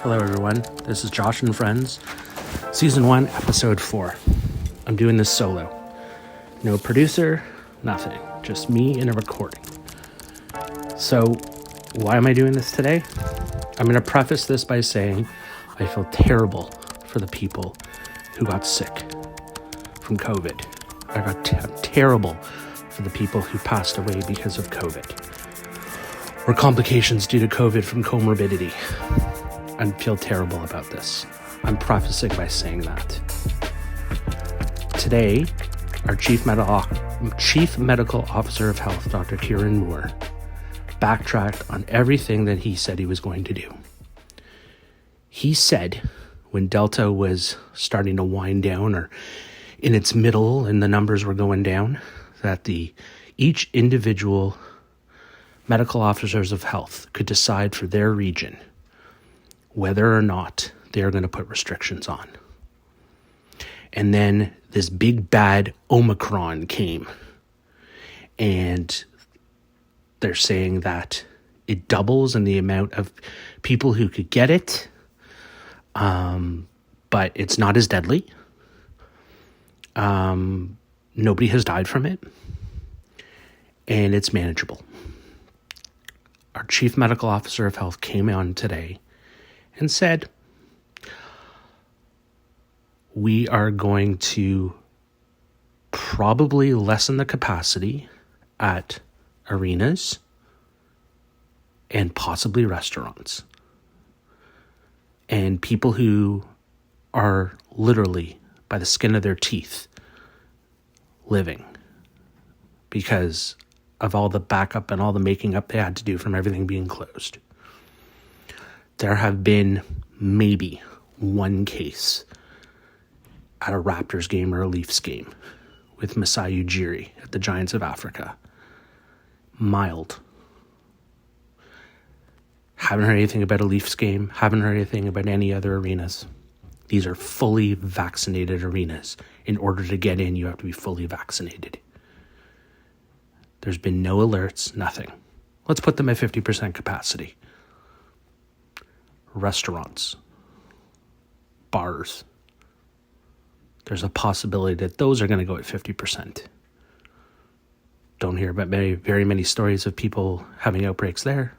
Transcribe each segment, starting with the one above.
Hello everyone, this is Josh and Friends, Season 1, Episode 4. I'm doing this solo. No producer, nothing. Just me and a recording. So, why am I doing this today? I'm going to preface this by saying I feel terrible for the people who got sick from COVID. I'm terrible for the people who passed away because of COVID, or complications due to COVID from comorbidity. I feel terrible about this. I'm prefacing by saying that. Today, our Chief Medical Officer of Health, Dr. Kieran Moore, backtracked on everything that he said he was going to do. He said when Delta was starting to wind down or in its middle and the numbers were going down, that each individual medical officers of health could decide for their region whether or not they are going to put restrictions on. And then this big bad Omicron came, and they're saying that it doubles in the amount of people who could get it, but it's not as deadly. Nobody has died from it, and it's manageable. Our Chief Medical Officer of Health came on today and said, we are going to probably lessen the capacity at arenas and possibly restaurants. And people who are literally by the skin of their teeth living because of all the backup and all the making up they had to do from everything being closed. There have been maybe one case at a Raptors game or a Leafs game with Masai Ujiri at the Giants of Africa. Mild. Haven't heard anything about a Leafs game. Haven't heard anything about any other arenas. These are fully vaccinated arenas. In order to get in, you have to be fully vaccinated. There's been no alerts, nothing. Let's put them at 50% capacity. Restaurants, bars. There's a possibility that those are going to go at 50%. Don't hear about very many stories of people having outbreaks there.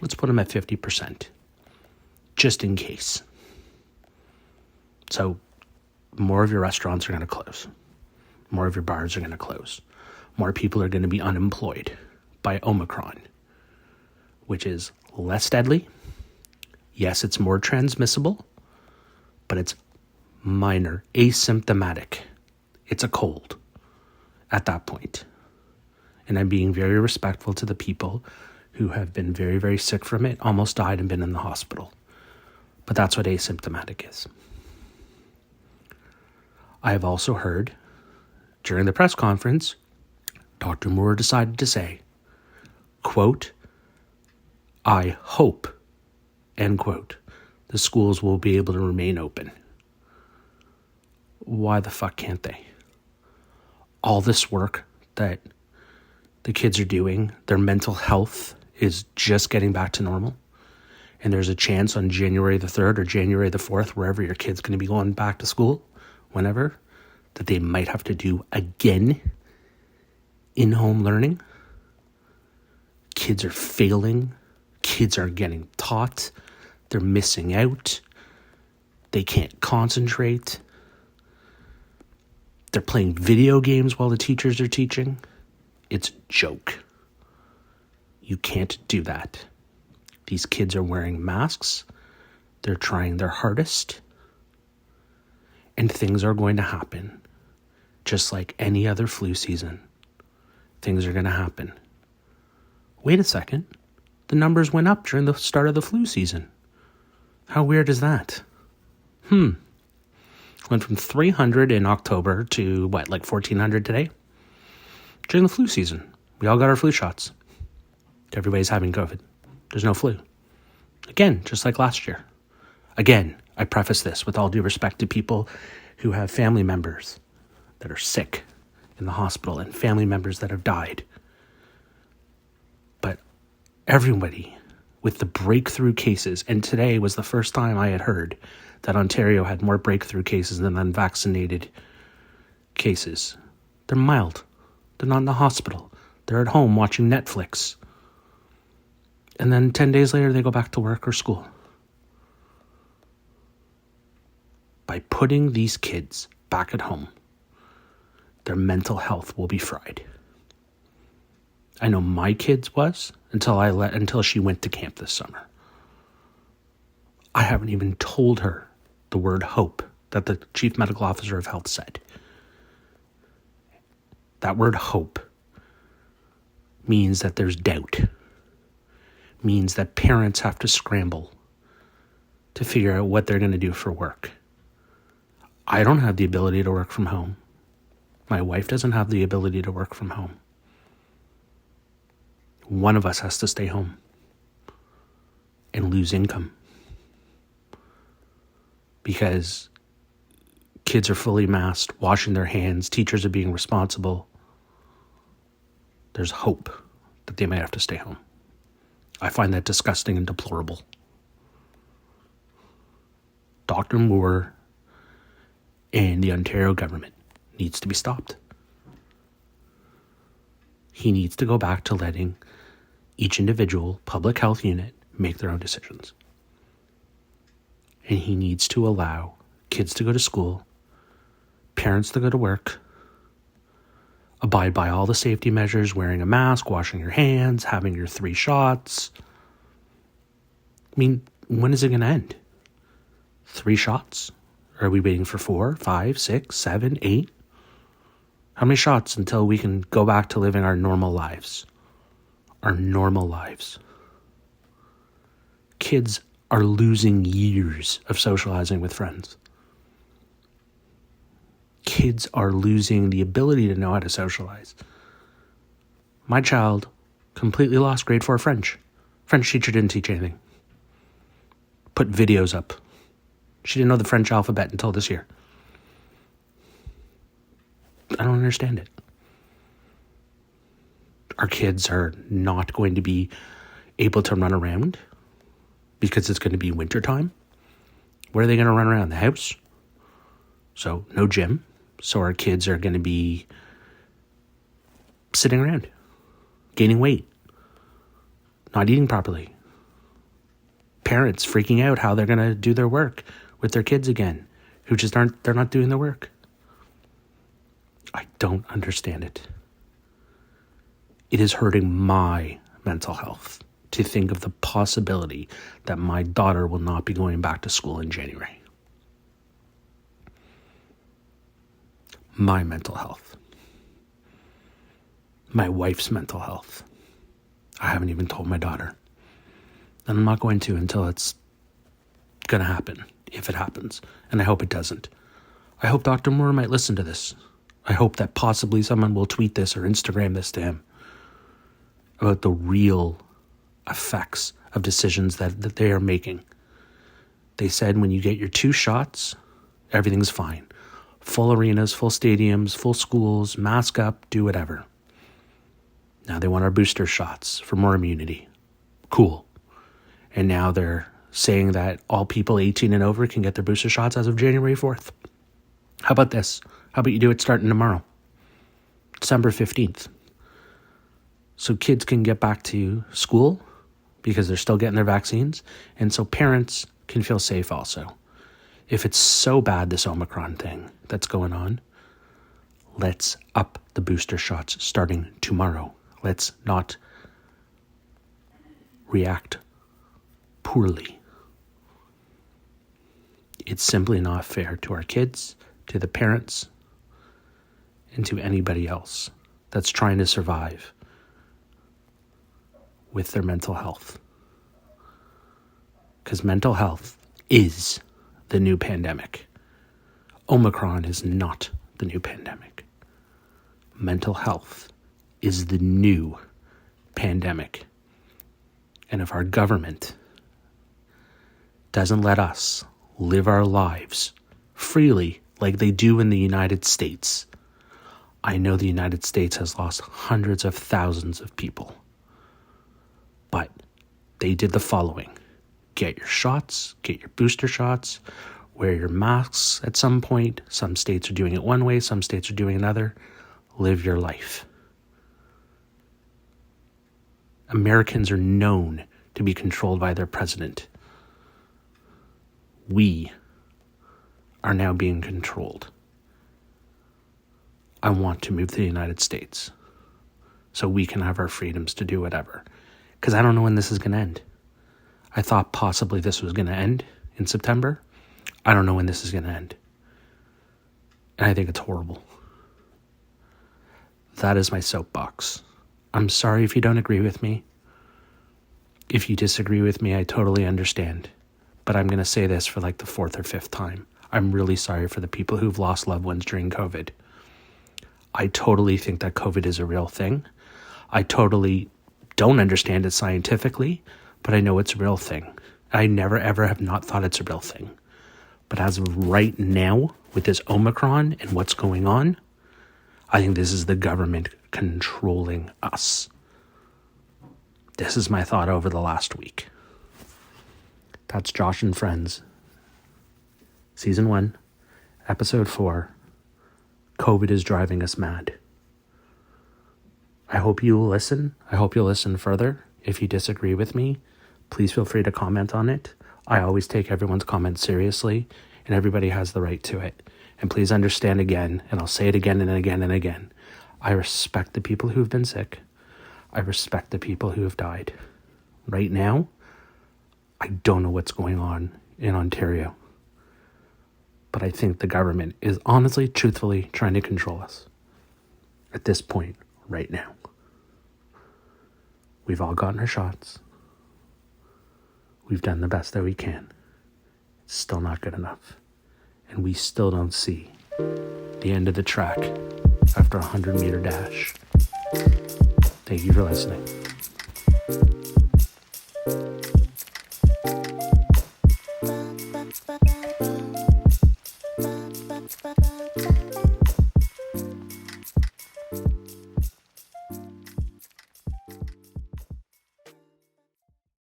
Let's put them at 50%, just in case. So more of your restaurants are going to close. More of your bars are going to close. More people are going to be unemployed by Omicron, which is less deadly. Yes, it's more transmissible, but it's minor, asymptomatic. It's a cold at that point. And I'm being very respectful to the people who have been very, very sick from it, almost died and been in the hospital. But that's what asymptomatic is. I have also heard during the press conference, Dr. Moore decided to say, quote, I hope, end quote, the schools will be able to remain open. Why the fuck can't they? All this work that the kids are doing, their mental health is just getting back to normal. And there's a chance on January the 3rd or January the 4th, wherever your kid's going to be going back to school, whenever, that they might have to do again in-home learning. Kids are failing. Kids are getting taught. They're missing out. They can't concentrate. They're playing video games while the teachers are teaching. It's a joke. You can't do that. These kids are wearing masks. They're trying their hardest. And things are going to happen. Just like any other flu season. Things are going to happen. Wait a second. The numbers went up during the start of the flu season. How weird is that? Went from 300 in October to, 1,400 today? During the flu season. We all got our flu shots. Everybody's having COVID. There's no flu. Again, just like last year. Again, I preface this with all due respect to people who have family members that are sick in the hospital and family members that have died. But everybody with the breakthrough cases, and today was the first time I had heard that Ontario had more breakthrough cases than unvaccinated cases. They're mild. They're not in the hospital. They're at home watching Netflix. And then 10 days later, they go back to work or school. By putting these kids back at home, their mental health will be fried. I know my kids was until she went to camp this summer. I haven't even told her the word hope that the Chief Medical Officer of Health said. That word hope means that there's doubt. Means that parents have to scramble to figure out what they're going to do for work. I don't have the ability to work from home. My wife doesn't have the ability to work from home. One of us has to stay home and lose income because kids are fully masked, washing their hands, teachers are being responsible. There's hope that they might have to stay home. I find that disgusting and deplorable. Dr. Moore and the Ontario government needs to be stopped. He needs to go back to letting each individual public health unit make their own decisions. And he needs to allow kids to go to school, parents to go to work, abide by all the safety measures, wearing a mask, washing your hands, having your 3 shots. I mean, when is it going to end? 3 shots? Are we waiting for 4, 5, 6, 7, 8? How many shots until we can go back to living our normal lives? Our normal lives. Kids are losing years of socializing with friends. Kids are losing the ability to know how to socialize. My child completely lost grade 4 French. French teacher didn't teach anything. Put videos up. She didn't know the French alphabet until this year. I don't understand it. Our kids are not going to be able to run around because it's going to be wintertime. Where are they going to run around? The house? So no gym. So our kids are going to be sitting around, gaining weight, not eating properly. Parents freaking out how they're going to do their work with their kids again, who just they're not doing the work. I don't understand it. It is hurting my mental health to think of the possibility that my daughter will not be going back to school in January. My mental health. My wife's mental health. I haven't even told my daughter. And I'm not going to until it's going to happen, if it happens. And I hope it doesn't. I hope Dr. Moore might listen to this. I hope that possibly someone will tweet this or Instagram this to him about the real effects of decisions that they are making. They said when you get your 2 shots, everything's fine. Full arenas, full stadiums, full schools, mask up, do whatever. Now they want our booster shots for more immunity. Cool. And now they're saying that all people 18 and over can get their booster shots as of January 4th. How about this? How about you do it starting tomorrow, December 15th? So kids can get back to school because they're still getting their vaccines. And so parents can feel safe also. If it's so bad, this Omicron thing that's going on, let's up the booster shots starting tomorrow. Let's not react poorly. It's simply not fair to our kids, to the parents, and to anybody else that's trying to survive with their mental health. Because mental health is the new pandemic. Omicron is not the new pandemic. Mental health is the new pandemic. And if our government doesn't let us live our lives freely like they do in the United States, I know the United States has lost hundreds of thousands of people, but They did the following. Get your shots, get your booster shots, wear your masks at some point. Some states are doing it one way, some states are doing another. Live your life. Americans are known to be controlled by their president. We are now being controlled. I want to move to the United States so we can have our freedoms to do whatever. Because I don't know when this is going to end. I thought possibly this was going to end in September. I don't know when this is going to end. And I think it's horrible. That is my soapbox. I'm sorry if you don't agree with me. If you disagree with me, I totally understand. But I'm going to say this for like the 4th or 5th time. I'm really sorry for the people who've lost loved ones during COVID. I totally think that COVID is a real thing. I totally don't understand it scientifically, but I know it's a real thing. I never ever have not thought it's a real thing. But as of right now, with this Omicron and what's going on, I think this is the government controlling us. This is my thought over the last week. That's Josh and Friends. Season 1, Episode 4. COVID is driving us mad. I hope you will listen. I hope you'll listen further. If you disagree with me, please feel free to comment on it. I always take everyone's comments seriously, and everybody has the right to it. And please understand again, and I'll say it again and again and again, I respect the people who've been sick. I respect the people who have died. Right now, I don't know what's going on in Ontario. But I think the government is honestly, truthfully trying to control us. At this point, right now. We've all gotten our shots. We've done the best that we can. It's still not good enough. And we still don't see the end of the track after a 100-meter dash. Thank you for listening.